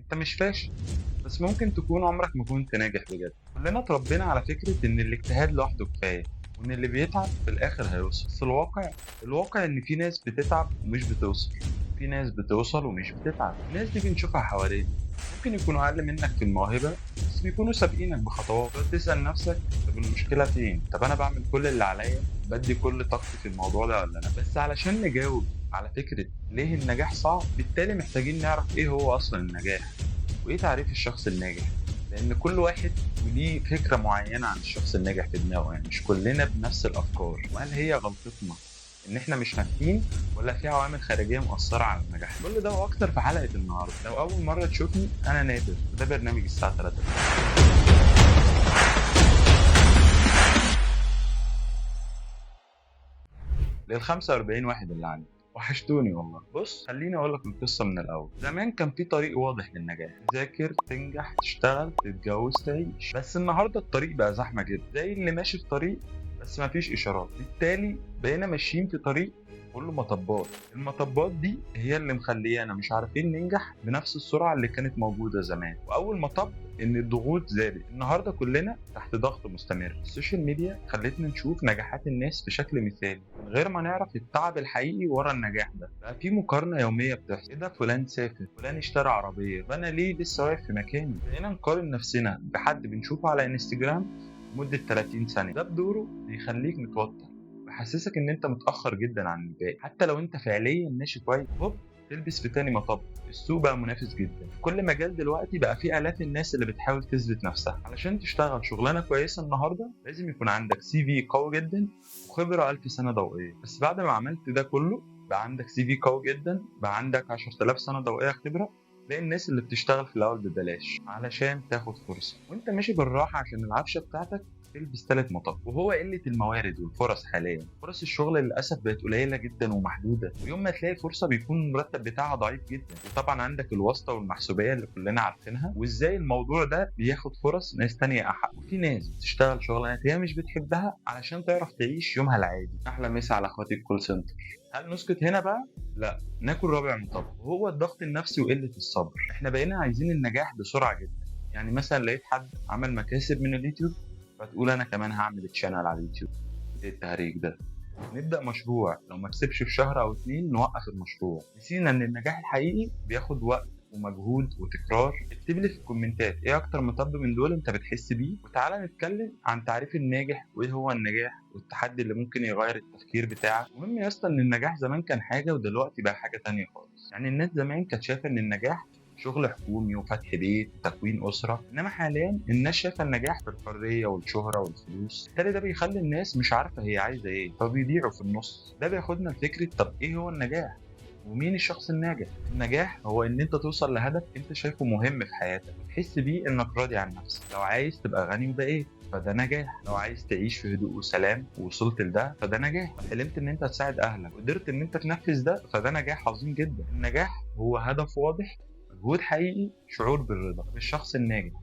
انت مش فاشل، بس ممكن تكون عمرك ما كنت ناجح بجد. كلنا اتربينا على فكرة ان الاجتهاد لوحده كفاية، وان اللي بيتعب في الاخر هيوصل. بس الواقع ان في ناس بتتعب ومش بتوصل، في ناس بتوصل ومش بتتعب. الناس دي بنشوفها حوالينا، ممكن يكونوا اقل منك في الموهبة بس بيكونوا سابقينك بخطوات. تقعد تسأل نفسك طب المشكلة فين؟ طب انا بعمل كل اللي عليا، بدي كل طاقتي في الموضوع ده ولا لا؟ بس علشان نجاوب على فكرة ليه النجاح صعب، بالتالي محتاجين نعرف ايه هو اصلا النجاح، وايه تعريف الشخص الناجح. لان كل واحد وليه فكرة معينة عن الشخص الناجح في دماغه، يعني مش كلنا بنفس الافكار. وهل هي غلطتنا ان احنا مش فاهمين، ولا في عوامل خارجية مؤثرة على النجاح؟ كل ده واكتر في حلقة النهاردة. لو اول مرة تشوفني، انا نادر، وده برنامج الساعة 3. لل 45 واحد اللي عندي، وحشتوني والله. بص، خليني اقول لك القصه من الاول. زمان كان في طريق واضح للنجاح: تذاكر، تنجح، تشتغل، تتجوز، تعيش. بس النهارده الطريق بقى زحمه جدا، زي اللي ماشي في طريق بس مفيش اشارات. بالتالي بقينا ماشيين في طريق كله مطبات. المطبات دي هي اللي مخليانا مش عارفين ننجح بنفس السرعه اللي كانت موجوده زمان. واول مطب ان الضغوط زادت. النهارده كلنا تحت ضغط مستمر. السوشيال ميديا خلتنا نشوف نجاحات الناس بشكل مثالي من غير ما نعرف التعب الحقيقي ورا النجاح ده. بقى في مقارنه يوميه بتحصل: ايه ده، فلان سافر، فلان اشترى عربيه، فانا ليه لسه واقف في مكاني؟ بقينا نقارن نفسنا بحد بنشوفه على انستجرام لمده 30 ثانيه. ده بدوره بيخليك متوتر، بيحسسك ان انت متاخر جدا عن الباقي حتى لو انت فعليا ماشي كويس. هوب، تلبس في تاني مطب. السوق بقى منافس جدا في كل مجال دلوقتي. بقى في آلاف الناس اللي بتحاول تثبت نفسها. علشان تشتغل شغلانة كويسة النهاردة لازم يكون عندك سي في قوي جدا وخبرة 1000 سنة ضوئية. بس بعد ما عملت ده كله، بقى عندك سي في قوي جدا، بقى عندك 10000 سنة ضوئية خبرة، باقي الناس اللي بتشتغل في الأول ببلاش علشان تاخد فرصة، وانت ماشي بالراحة عشان العفشة بتاعتك تلبس تالت مطب. وهو قلة الموارد والفرص حاليا. فرص الشغل للأسف بقت قليلة جدا ومحدودة، ويوم ما تلاقي فرصة بيكون المرتب بتاعها ضعيف جدا. وطبعا عندك الواسطة والمحسوبية اللي كلنا عارفينها، وازاي الموضوع ده بياخد فرص ناس تانية أحق. وفي ناس بتشتغل شغلانات هي مش بتحبها علشان تعرف تعيش يومها العادي. أحلى مسا على اخواتي الكول سنتر. هل نسكت هنا بقى؟ لا، ناكل رابع مطب. وهو الضغط النفسي وقلة الصبر. احنا بقينا عايزين النجاح بسرعة جدا. يعني مثلا لقيت حد عمل مكاسب من اليوتيوب، فتقول انا كمان هعمل تشانل على اليوتيوب. ايه التهريج ده؟ نبدأ مشروع، لو ما كسبش في شهر او 2 نوقف المشروع. نسينا ان النجاح الحقيقي بياخد وقت ومجهود وتكرار. اكتب لي في الكومنتات ايه اكتر مطب من دول انت بتحس بيه، وتعالى نتكلم عن تعريف الناجح وايه هو النجاح والتحدي اللي ممكن يغير التفكير بتاعك. مهم يا اسطى ان النجاح زمان كان حاجة ودلوقتي بقى حاجة تانية خالص. يعني الناس زمان كانت شايفة ان النجاح شغل حكومي وفتح بيت وتكوين أسرة، إنما حاليا الناس شايفة النجاح في الحرية والشهرة والفلوس. بالتالي ده بيخلي الناس مش عارفة هي عايزة إيه، فبيضيعوا في النص. ده بياخدنا لفكرة طب إيه هو النجاح؟ ومين الشخص الناجح؟ النجاح هو ان انت توصل لهدف انت شايفه مهم في حياتك، وتحس بيه انك راضي عن نفسك. لو عايز تبقى غني وبقيت، فده نجاح. لو عايز تعيش في هدوء وسلام ووصلت لده، فده نجاح. لو حلمت ان انت تساعد اهلك وقدرت ان انت تنفذ ده، فده نجاح عظيم جدا. النجاح هو هدف واضح، مجهود حقيقي، شعور بالرضا. الشخص الناجح،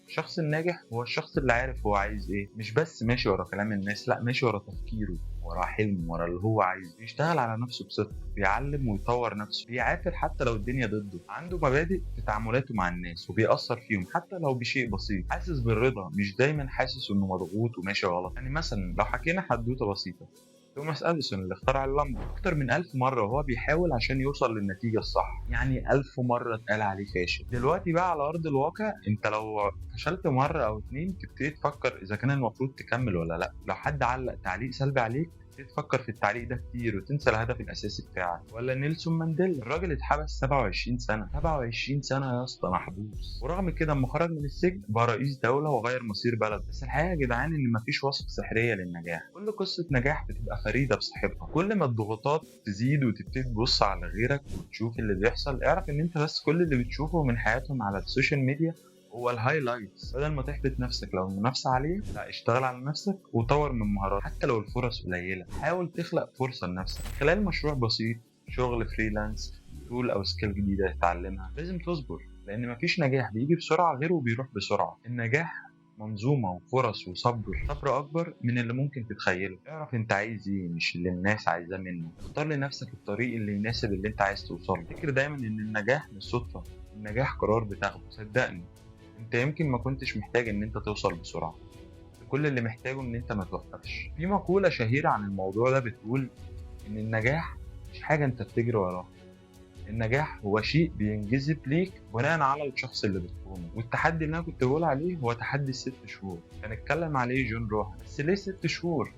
الشخص الناجح هو الشخص اللي عارف هو عايز ايه، مش بس ماشي ورا كلام الناس، لا، ماشي ورا تفكيره، ورا حلم، ورا اللي هو عايزه. بيشتغل على نفسه بصدق، بيعلم ويطور نفسه، بيعافر حتى لو الدنيا ضده. عنده مبادئ في تعاملاته مع الناس وبيأثر فيهم حتى لو بشيء بسيط. حاسس بالرضا، مش دايما حاسس انه مضغوط وماشي غلط. يعني مثلا لو حكينا حدوته بسيطة: توماس أديسون اللي اخترع اللمبة أكتر من 1000 مرة وهو بيحاول عشان يوصل للنتيجة الصح. يعني 1000 مرة اتقال عليه فاشل. دلوقتي بقى على أرض الواقع، أنت لو فشلت مرة أو اتنين تبتدي تفكر إذا كان المفروض تكمل ولا لأ. لو حد علق تعليق سلبي عليك تبتدي تفكر في التعليق ده كتير وتنسى الهدف الأساسي بتاعك. ولا نيلسون مانديلا، الراجل اتحبس 27 سنة. 27 سنة يا اسطى محبوس، ورغم كده لما خرج من السجن بقى رئيس دولة وغير مصير بلد. بس الحقيقة يا جدعان إن مفيش وصفة سحرية للنجاح. كل قصة نجاح بتبقى فريدة بصاحبها. كل ما الضغوطات تزيد وتبتدي تبص على غيرك وتشوف اللي بيحصل، اعرف إن أنت بس كل اللي بتشوفه من حياتهم على السوشيال ميديا هو الهايلايتس. بدل ما تحبط نفسك لو المنافسة عالية، لا، اشتغل على نفسك وطور من مهاراتك. حتى لو الفرص قليلة، حاول تخلق فرصة لنفسك من خلال مشروع بسيط، شغل فريلانس، تول أو سكيل جديدة تتعلمها. لازم تصبر، لأن مفيش نجاح بيجي بسرعة غيره بيروح بسرعة. النجاح منظومة وفرص وصبر، صبر أكبر من اللي ممكن تتخيله. اعرف أنت عايز إيه، مش اللي الناس عايزاه منك. اختار لنفسك الطريق اللي يناسب اللي أنت عايز توصله. افتكر دايما إن النجاح مش صدفة، النجاح قرار بتاخده. صدقني انت يمكن ما كنتش محتاج ان انت توصل بسرعة، كل اللي محتاجه ان انت ما توقفش. في مقولة شهيرة عن الموضوع ده بتقول ان النجاح مش حاجة انت بتجري وراها، النجاح هو شيء بينجذب ليك بناء على الشخص اللي بتكونه. والتحدي اللي انا كنت بقول عليه هو تحدي الست شهور، كان اتكلم عليه جون روهان. بس ليه 6 شهور؟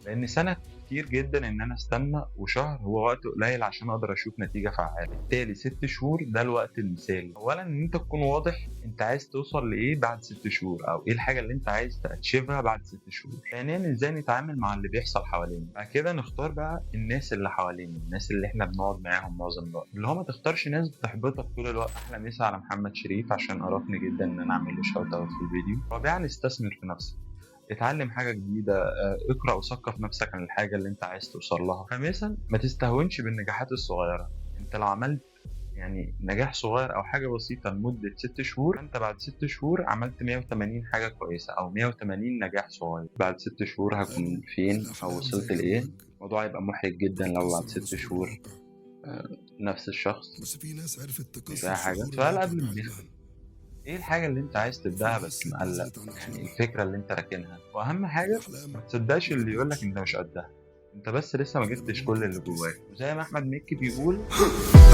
لان سنة كتير جدا ان انا استنى، وشهر هو وقت قليل عشان اقدر اشوف نتيجة فعالة. بالتالي 6 شهور ده الوقت المثالي. اولا ان انت تكون واضح انت عايز توصل لايه بعد 6 شهور، او ايه الحاجة اللي انت عايز تاتشيفها بعد 6 شهور. ثانيا ازاي نتعامل مع اللي بيحصل حوالينا. بعد كده نختار بقى الناس اللي حوالينا، الناس اللي احنا بنقعد معاهم معظم الوقت، اللي هو ما تختارش ناس بتحبطك طول الوقت. احلى مسا على محمد شريف عشان قرفني جدا ان انا اعمل له شوت اوت في الفيديو. رابعا استثمر في نفسك، اتعلم حاجة جديدة، اقرأ وثقف نفسك عن الحاجة اللي انت عايز توصل لها. خامسا ما تستهونش بالنجاحات الصغيرة. انت لو عملت يعني نجاح صغير او حاجة بسيطة لمدة 6 شهور، انت بعد 6 شهور عملت 180 حاجة كويسة او 180 نجاح صغير. بعد 6 شهور هكون فين او وصلت لايه؟ الموضوع يبقى محرج جدا لو بعد 6 شهور نفس الشخص مش اي حاجة. سؤال قبل ما نختم، ايه الحاجة اللي انت عايز تبدأها بس مقلق؟ يعني الفكرة اللي انت راكنها. واهم حاجة ما تصدقش اللي يقولك انت مش قدها، انت بس لسه ما جبتش كل اللي جواك. وزي ما احمد مكي بيقول،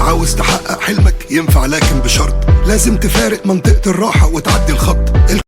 عاوز تحقق حلمك ينفع لكن بشرط، لازم تفارق منطقة الراحة وتعدي الخط.